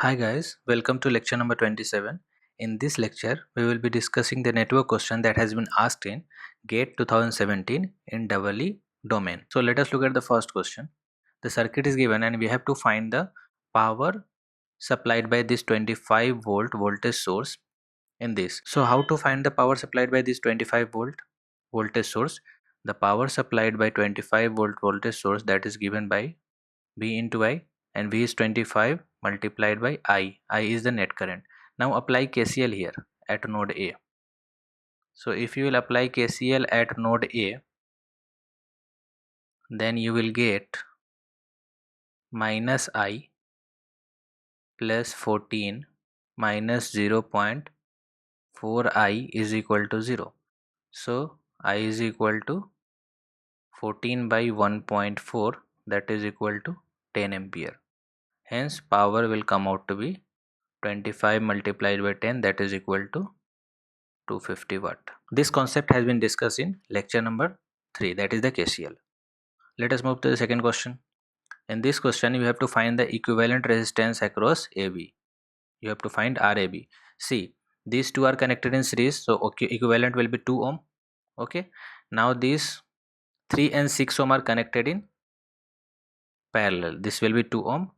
Hi guys, welcome to lecture number 27. In this lecture, we will be discussing the network question that has been asked in GATE 2017 in EE domain. So let us look at the first question. The circuit is given and we have to find the power supplied by this 25 volt voltage source in this. So how to find the power supplied by this 25 volt voltage source? The power supplied by 25 volt voltage source, that is given by V into I, and V is 25 multiplied by I. I is the net current. Now apply KCL here at node A. So if you will apply KCL at node A, then you will get minus I plus 14 minus 0.4 I is equal to 0. So I is equal to 14 by 1.4, that is equal to 10 ampere. Hence power will come out to be 25 multiplied by 10, that is equal to 250 watt. This concept has been discussed in lecture number 3, that is the KCL. Let us move to the second question. In this question, you have to find the equivalent resistance across AB. You have to find RAB. See, these two are connected in series, so equivalent will be 2 ohm. Okay. Now these 3 and 6 ohm are connected in parallel. This will be 2 ohm.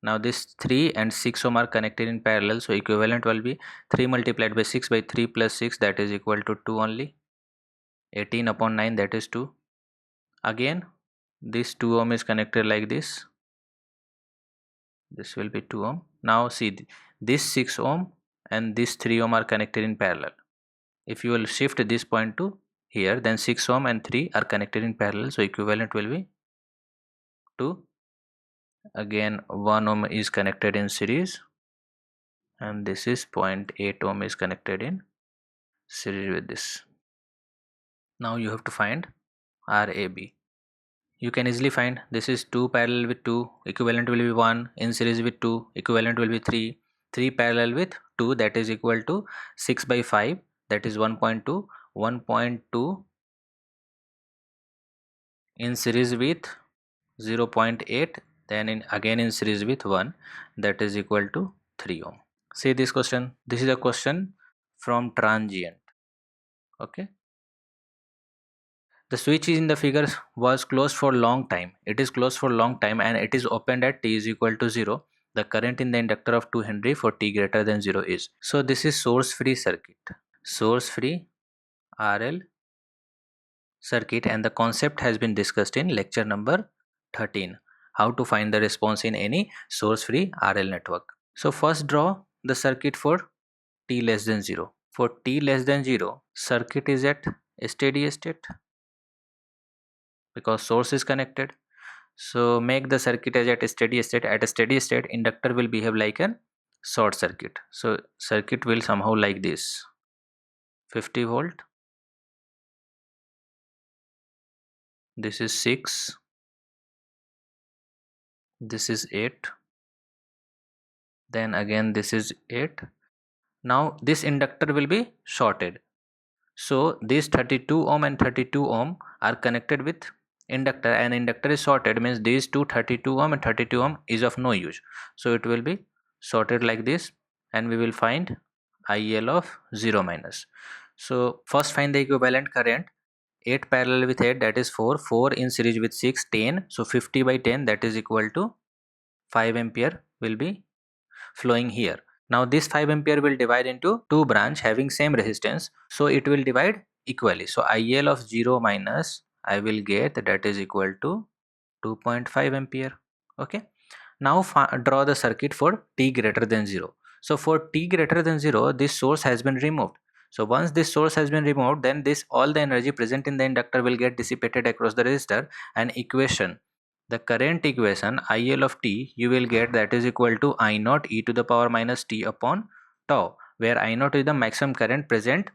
Now this 3 and 6 ohm are connected in parallel, so equivalent will be 3 multiplied by 6 by 3 plus 6, that is equal to 2 only. 18 upon 9, that is 2. Again this 2 ohm is connected like this. This will be 2 ohm. Now see, this 6 ohm and this 3 ohm are connected in parallel. If you will shift this point to here, then 6 ohm and 3 are connected in parallel, so equivalent will be 2. Again 1 ohm is connected in series, and this is 0.8 ohm is connected in series with this. Now you have to find RAB. You can easily find this is 2 parallel with 2, equivalent will be 1, in series with 2, equivalent will be 3, 3 parallel with 2, that is equal to 6 by 5, that is 1.2, 1.2 in series with 0.8, then again in series with 1, that is equal to 3 ohm. See this question, this is a question from transient. Okay. The switch in the figure was closed for long time. It is closed for long time and it is opened at t is equal to 0. The current in the inductor of 2 Henry for t greater than 0 is. So this is source free circuit. Source free RL circuit, and the concept has been discussed in lecture number 13. How to find the response in any source free RL network. So first draw the circuit for t less than 0. For t less than 0, circuit is at steady state because source is connected. So make the circuit as at a steady state. At a steady state, inductor will behave like a short circuit. So circuit will somehow like this: 50 volt, this is 6, this is 8, then again this is 8. Now this inductor will be shorted. So these 32 ohm and 32 ohm are connected with inductor, and inductor is shorted, means these two 32 ohm and 32 ohm is of no use. So it will be shorted like this, and we will find IL of 0 minus. So first find the equivalent current. 8 parallel with 8, that is 4, 4 in series with 6, 10. So 50 by 10, that is equal to 5 ampere will be flowing here. Now this 5 ampere will divide into two branch having same resistance, so it will divide equally. So IL of 0 minus I will get that is equal to 2.5 ampere. Okay. Now draw the circuit for t greater than 0. So for t greater than 0, this source has been removed. So once this source has been removed, then this all the energy present in the inductor will get dissipated across the resistor, and equation, the current equation IL of t, you will get that is equal to I naught e to the power minus t upon tau, where I naught is the maximum current present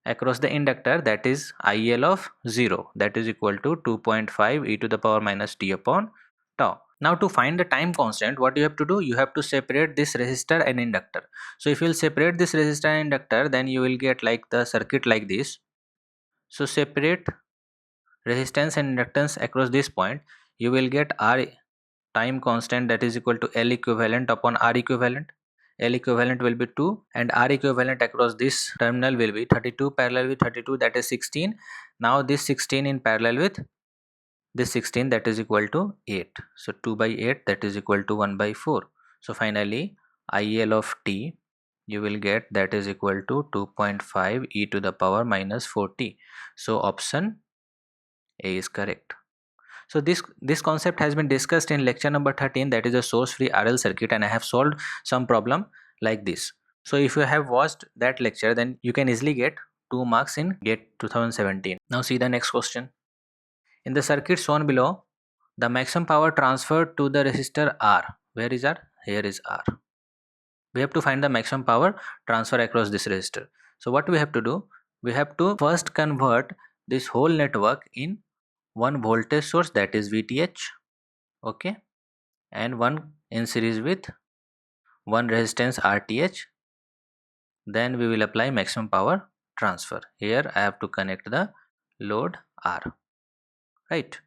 across the inductor, that is IL of 0, that is equal to 2.5 e to the power minus t upon tau. Now to find the time constant, what you have to do, you have to separate this resistor and inductor. So if you will separate this resistor and inductor, then you will get like the circuit like this. So separate resistance and inductance across this point, you will get R time constant, that is equal to L equivalent upon R equivalent. L equivalent will be 2 and R equivalent across this terminal will be 32 parallel with 32, that is 16. Now this 16 in parallel with this 16, that is equal to 8. So 2 by 8, that is equal to 1 by 4. So finally IL of t you will get, that is equal to 2.5 e to the power minus 4t. So option A is correct. So this concept has been discussed in lecture number 13, that is a source free RL circuit, and I have solved some problem like this. So if you have watched that lecture, then you can easily get 2 marks in GATE 2017. Now see the next question. In the circuit shown below, the maximum power transferred to the resistor R. Where is R? Here is R. We have to find the maximum power transfer across this resistor. So what we have to do? We have to first convert this whole network in one voltage source, that is VTH, okay, and one in series with one resistance RTH. Then we will apply maximum power transfer. Here I have to connect the load R. Right.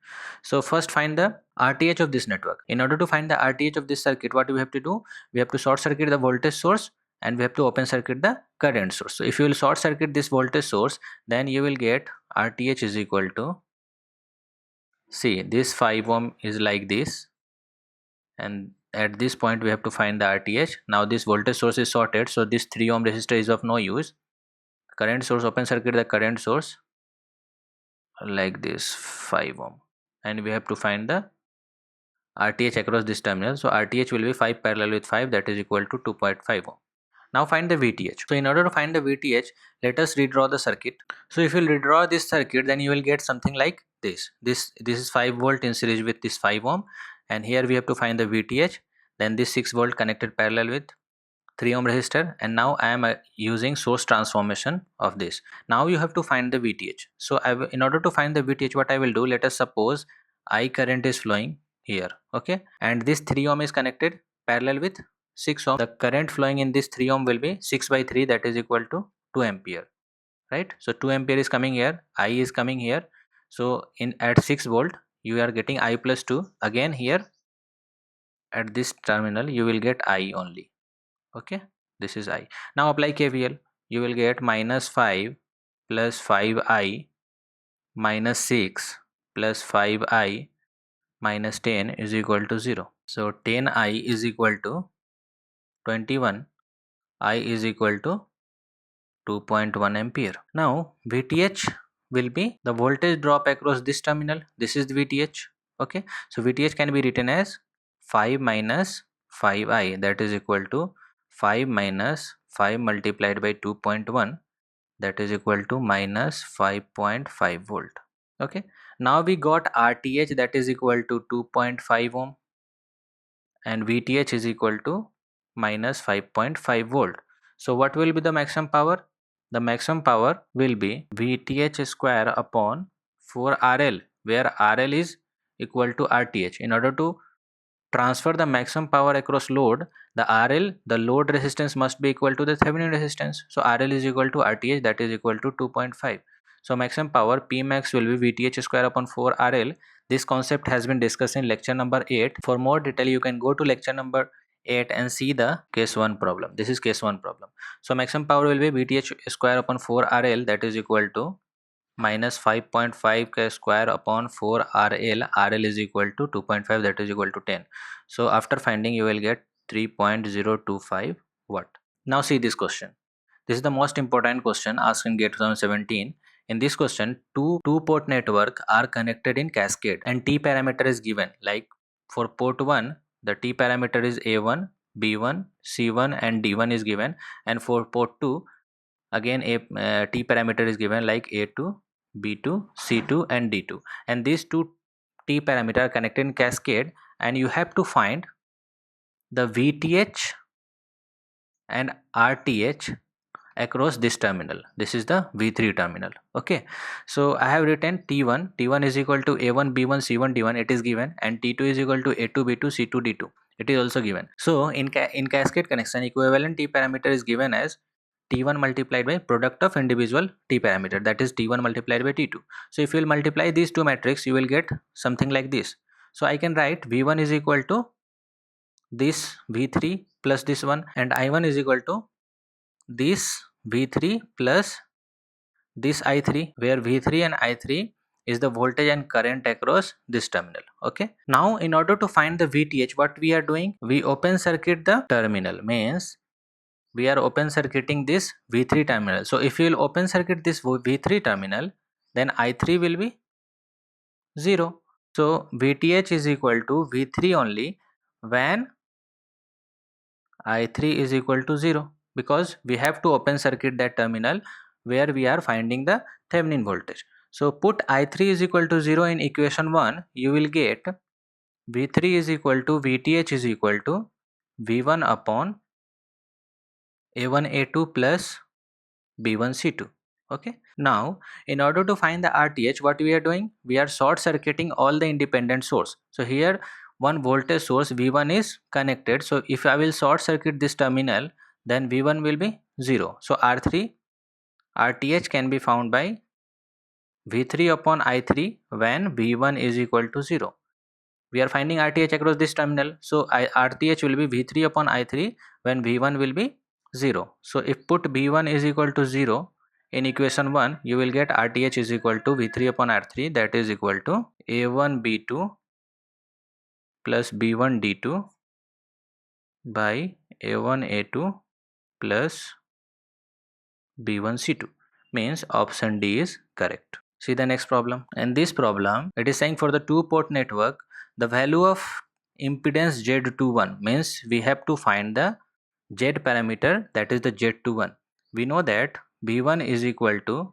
So first find the RTH of this network. In order to find the RTH of this circuit, what we have to do? We have to short circuit the voltage source and we have to open circuit the current source. So if you will short circuit this voltage source, then you will get RTH is equal to, see, this 5 ohm is like this, and at this point we have to find the RTH. Now this voltage source is shorted, so this 3 ohm resistor is of no use. Current source, open circuit the current source like this 5 ohm, and we have to find the RTH across this terminal. So RTH will be 5 parallel with 5, that is equal to 2.5 ohm. Now find the VTH. So in order to find the VTH, let us redraw the circuit. So if you redraw this circuit, then you will get something like this. This is 5 volt in series with this 5 ohm, and here we have to find the VTH. Then this 6 volt connected parallel with 3 ohm resistor, and now I am using source transformation of this. Now you have to find the VTH. So in order to find the VTH, what I will do, let us suppose I current is flowing here, okay, and this 3 ohm is connected parallel with 6 ohm. The current flowing in this 3 ohm will be 6 by 3, that is equal to 2 ampere, right? So 2 ampere is coming here, I is coming here. So in at 6 volt you are getting I plus 2. Again here at this terminal you will get I only, okay, this is I. Now apply KVL. You will get minus 5 plus 5I minus 6 plus 5I minus 10 is equal to 0. So 10I is equal to 21. I is equal to 2.1 ampere. Now VTH will be the voltage drop across this terminal. This is the VTH, okay. So VTH can be written as 5 minus 5I, that is equal to 5 minus 5 multiplied by 2.1, that is equal to minus 5.5 volt, okay. Now we got RTH, that is equal to 2.5 ohm, and VTH is equal to minus 5.5 volt. So what will be the maximum power? The maximum power will be VTH square upon 4RL, where RL is equal to RTH. In order to transfer the maximum power across load, the RL, the load resistance, must be equal to the Thevenin resistance. So RL is equal to RTH, that is equal to 2.5. So maximum power P max will be VTH square upon 4RL. This concept has been discussed in lecture number 8. For more detail, you can go to lecture number 8 and see the case 1 problem. This is case 1 problem. So maximum power will be VTH square upon 4RL, that is equal to minus 5.5 k square upon 4 RL. RL is equal to 2.5, that is equal to 10. So after finding, you will get 3.025 watt. Now see this question. This is the most important question asked in GATE 2017. In this question, two port network are connected in cascade and T parameter is given. Like for port 1, the T parameter is A1, B1, C1 and D1 is given, and for port 2, again a T parameter is given like A2, B2, C2 and D2, and these two T parameter are connected in cascade, and you have to find the VTH and RTH across this terminal. This is the V3 terminal, okay. So I have written T1 is equal to A1, B1, C1, D1, it is given, and T2 is equal to A2, B2, C2, D2, it is also given. So in cascade connection, equivalent T parameter is given as T1 multiplied by product of individual T parameter, that is T1 multiplied by T2. So if you will multiply these two matrix, you will get something like this. So I can write V1 is equal to this V3 plus this one, and I1 is equal to this V3 plus this I3, where V3 and I3 is the voltage and current across this terminal. Okay, now in order to find the VTH, what we are doing, we open circuit the terminal, means we are open circuiting this V3 terminal. So if you will open circuit this V3 terminal, then I3 will be 0. So VTH is equal to V3 only when I3 is equal to 0, because we have to open circuit that terminal where we are finding the Thevenin voltage. So put I3 is equal to 0 in equation 1, you will get V3 is equal to VTH is equal to V1 upon A1 A2 plus B1 C2. Okay, now in order to find the RTH, what we are doing, we are short circuiting all the independent source. So here one voltage source V1 is connected, so if I will short circuit this terminal, then V1 will be 0. So R3 RTH can be found by V3 upon I3 when V1 is equal to 0. We are finding RTH across this terminal, so RTH will be V3 upon I3 when V1 will be 0. So if put B1 is equal to 0 in equation 1, you will get RTH is equal to V3 upon R3, that is equal to A1 B2 plus B1 D2 by A1 A2 plus B1 C2, means option D is correct. See the next problem. In this problem, it is saying for the two-port network, the value of impedance Z21, means we have to find the Z parameter, that is the Z21. We know that B1 is equal to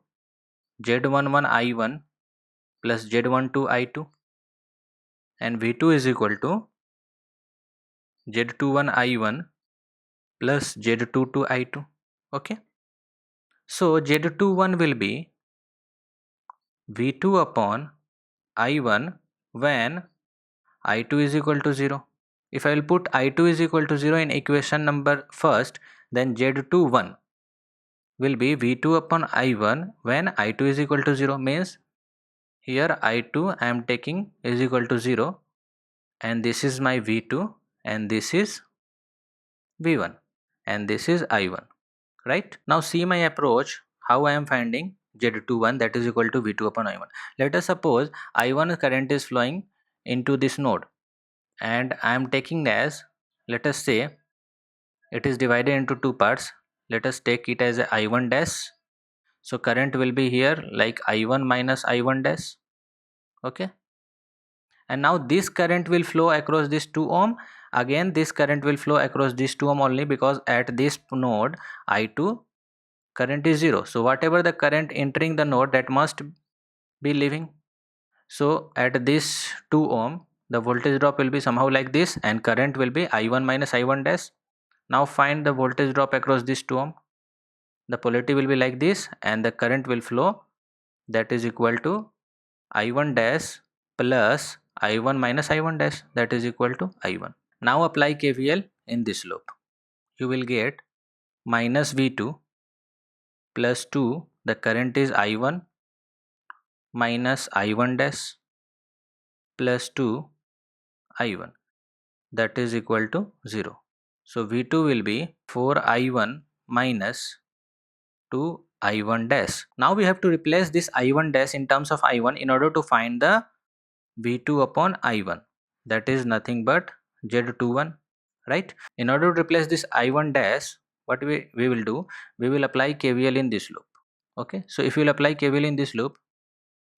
Z11 I1 plus Z12 I2, and V2 is equal to Z21 I1 plus Z22 I2. Okay, so Z21 will be V2 upon I1 when I2 is equal to 0. If I will put I2 is equal to 0 in equation number first, then Z21 will be V2 upon I1 when I2 is equal to 0, means here I2 I am taking is equal to 0, and this is my V2, and this is V1, and this is I1. Right, now see my approach, how I am finding Z21, that is equal to V2 upon I1. Let us suppose I1 current is flowing into this node, and I am taking as, let us say it is divided into two parts. Let us take it as a I1 dash. So current will be here like I1 minus I1 dash. Okay, and now this current will flow across this 2 ohm. Again this current will flow across this 2 ohm only, because at this node I2 current is 0. So whatever the current entering the node, that must be leaving. So at this 2 ohm the voltage drop will be somehow like this, and current will be I1 minus I1 dash. Now find the voltage drop across this 2 ohm. The polarity will be like this, and the current will flow, that is equal to I1 dash plus I1 minus I1 dash, that is equal to I1. Now apply KVL in this loop. You will get minus V2 plus 2, the current is I1 minus I1 dash plus 2 I1, that is equal to 0. So V2 will be 4I1 minus 2 I1 dash. Now we have to replace this I1 dash in terms of I1 in order to find the V2 upon I1, that is nothing but Z21, right? In order to replace this I1 dash, what we will do, we will apply KVL in this loop. Okay, so if you will apply KVL in this loop,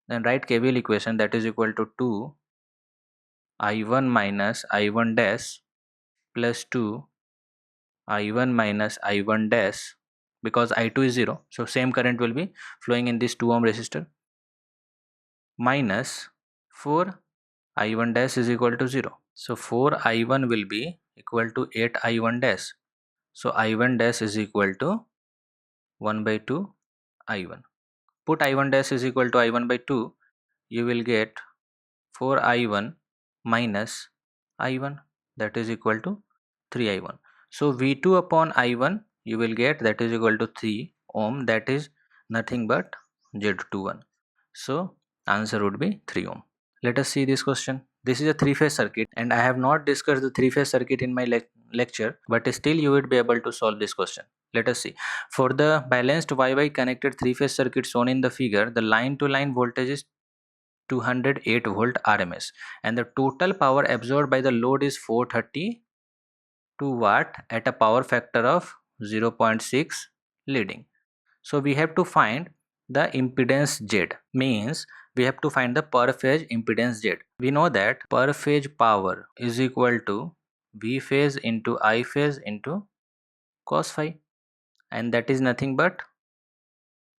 then write KVL equation, that is equal to 2 I1 minus I1 dash plus 2 I1 minus I1 dash, because I2 is 0, so same current will be flowing in this 2 ohm resistor, minus 4 I1 dash is equal to 0. So 4 I1 will be equal to 8 I1 dash. So I1 dash is equal to 1 by 2 I1. Put I1 dash is equal to I1 by 2, you will get 4 I1 minus I1, that is equal to 3 I1. So V2 upon I1 you will get, that is equal to 3 ohm, that is nothing but Z21. So answer would be 3 ohm. Let us see this question. This is a three-phase circuit, and I have not discussed the three-phase circuit in my lecture, but still you would be able to solve this question. Let us see. For the balanced Y-Y connected three-phase circuit shown in the figure, the line-to-line voltage is 208 volt RMS, and the total power absorbed by the load is 432 watt at a power factor of 0.6 leading. So we have to find the impedance Z, means we have to find the per phase impedance Z. We know that per phase power is equal to V phase into I phase into cos phi, and that is nothing but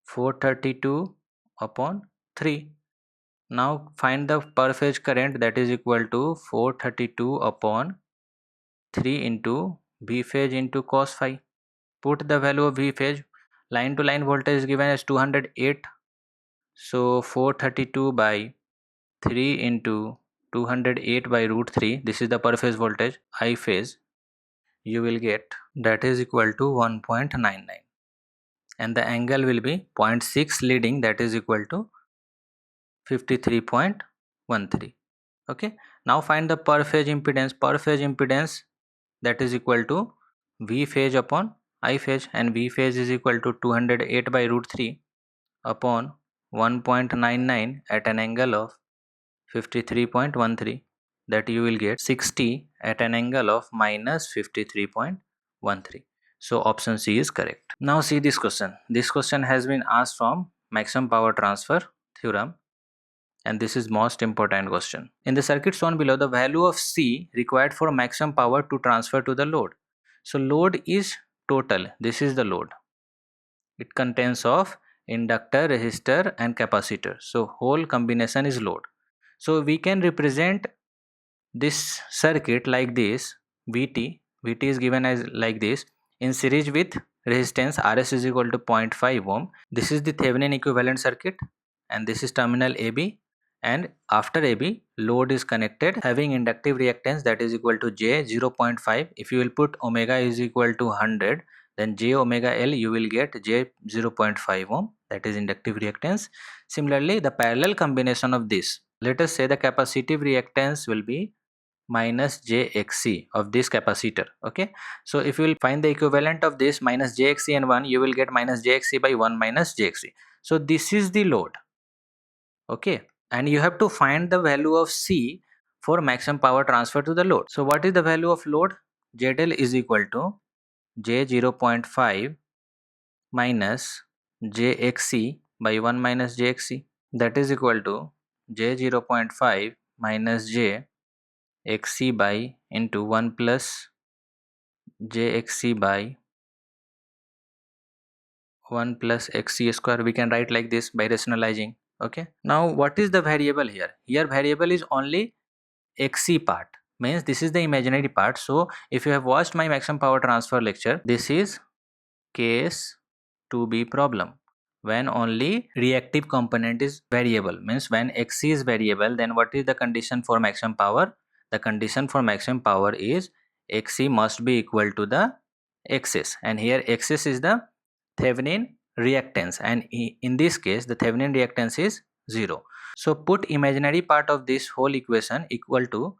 432 upon 3. Now find the per phase current, that is equal to 432 upon 3 into V phase into cos phi. Put the value of V phase. Line to line voltage is given as 208. So 432 by 3 into 208 by root 3, this is the per phase voltage. I phase you will get, that is equal to 1.99, and the angle will be 0.6 leading, that is equal to 53.13. Okay, now find the per phase impedance. Per phase impedance, that is equal to V phase upon I phase, and V phase is equal to 208 by root 3 upon 1.99 at an angle of 53.13, that you will get 60 at an angle of minus 53.13. So option C is correct. Now see this question. This question has been asked from maximum power transfer theorem, and this is most important question. In the circuit shown below, the value of C required for maximum power to transfer to the load. So load is total. This is the load. It contains of inductor, resistor and capacitor. So whole combination is load. So we can represent this circuit like this. Vt is given as like this, in series with resistance Rs is equal to 0.5 ohm. This is the Thevenin equivalent circuit, and this is terminal AB, and after AB load is connected having inductive reactance, that is equal to J 0.5. If you will put omega is equal to 100, then J omega L you will get J 0.5 ohm, that is inductive reactance. Similarly, the parallel combination of this, let us say the capacitive reactance will be minus jxc of this capacitor. Okay, so if you will find the equivalent of this minus jxc and 1, you will get minus jxc by 1 minus jxc. So this is the load. Okay, and you have to find the value of C for maximum power transfer to the load. So what is the value of load? ZL is equal to J 0.5 minus jxc by 1 minus jxc, that is equal to J 0.5 minus j xc by into 1 plus jxc by 1 plus xc square. We can write like this by rationalizing. Okay, now what is the variable here? Here variable is only xc part, means this is the imaginary part. So if you have watched my maximum power transfer lecture, this is case 2b problem, when only reactive component is variable, means when xc is variable, then what is the condition for maximum power? The condition for maximum power is xc must be equal to the xs, and here xs is the Thevenin reactance, and in this case the Thevenin reactance is 0. So put imaginary part of this whole equation equal to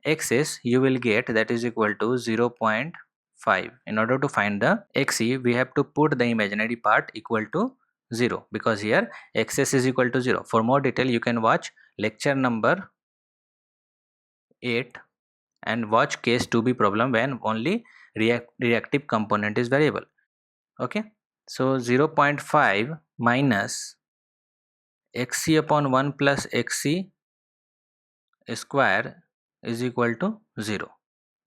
xs, you will get that is equal to 0.5. In order to find the xc, we have to put the imaginary part equal to 0, because here xs is equal to 0. For more detail, you can watch lecture number 8 and watch case 2b problem when only reactive component is variable. Okay, so 0.5 minus xc upon 1 plus xc square is equal to 0.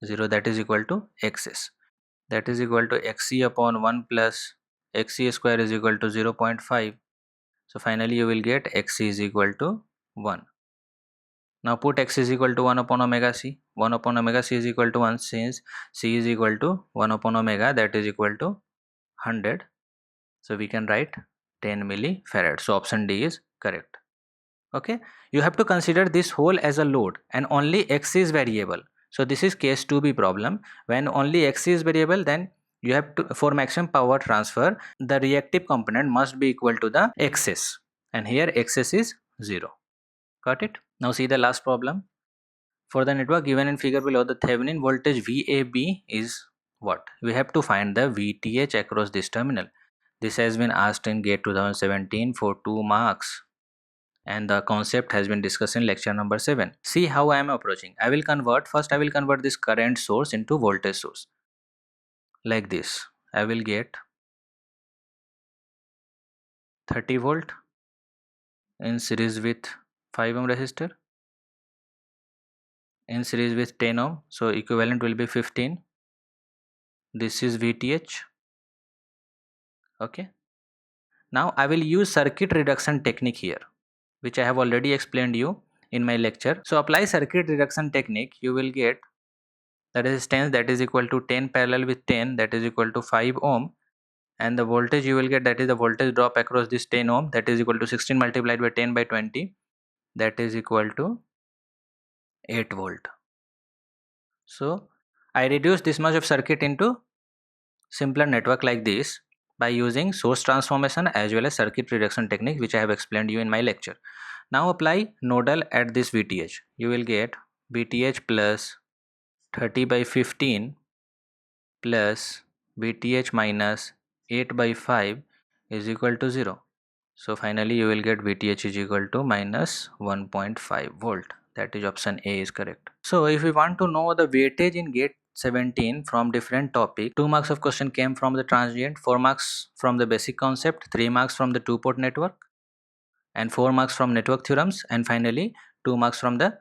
0, that is equal to xs, that is equal to xc upon 1 plus xc square is equal to 0.5. So finally you will get xc is equal to 1. Now put x is equal to 1 upon omega c. 1 upon omega c is equal to 1, since c is equal to 1 upon omega, that is equal to 100. So we can write 10 millifarad. So option D is correct. Okay, you have to consider this whole as a load and only x is variable. So this is case 2b problem. When only x is variable, then you have to, for maximum power transfer, the reactive component must be equal to the xs, and here xs is 0. Got it? Now see the last problem. For the network given in figure below, the Thevenin voltage VAB is what? We have to find the VTH across this terminal. This has been asked in GATE 2017 for 2 marks. And the concept has been discussed in lecture number 7. See how I am approaching. First I will convert this current source into voltage source. Like this. I will get 30 volt in series with 5 ohm resistor, in series with 10 ohm, so equivalent will be 15. This is VTH. Okay. Now I will use circuit reduction technique here, which I have already explained you in my lecture. So apply circuit reduction technique, you will get the resistance that is equal to 10 parallel with 10, that is equal to 5 ohm, and the voltage you will get, that is the voltage drop across this 10 ohm, that is equal to 16 multiplied by 10 by 20, that is equal to 8 volt. So I reduce this much of circuit into simpler network like this by using source transformation as well as circuit reduction technique, which I have explained you in my lecture. Now apply nodal at this VTH. You will get VTH plus 30 by 15 plus VTH minus 8 by 5 is equal to 0. So finally you will get VTH is equal to minus 1.5 volt. That is option A is correct. So if we want to know the weightage in GATE 17 from different topic, 2 marks of question came from the transient, 4 marks from the basic concept, 3 marks from the 2-port network, and 4 marks from network theorems, and finally 2 marks from the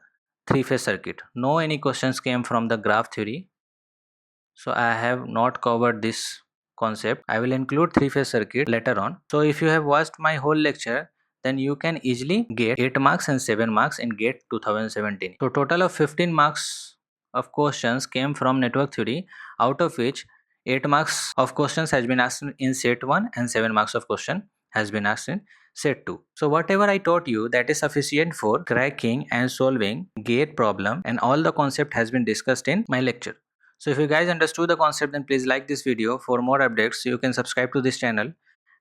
3-phase circuit. No any questions came from the graph theory. So I have not covered this concept. I will include 3-phase circuit later on. So if you have watched my whole lecture, then you can easily get 8 marks and 7 marks in GATE 2017. So total of 15 marks of questions came from network theory, out of which 8 marks of questions has been asked in set 1 and 7 marks of question has been asked in set 2. So whatever I taught you, that is sufficient for cracking and solving GATE problem, and all the concept has been discussed in my lecture. So if you guys understood the concept, then please like this video. For more updates, you can subscribe to this channel,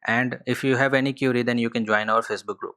and if you have any query, then you can join our Facebook group.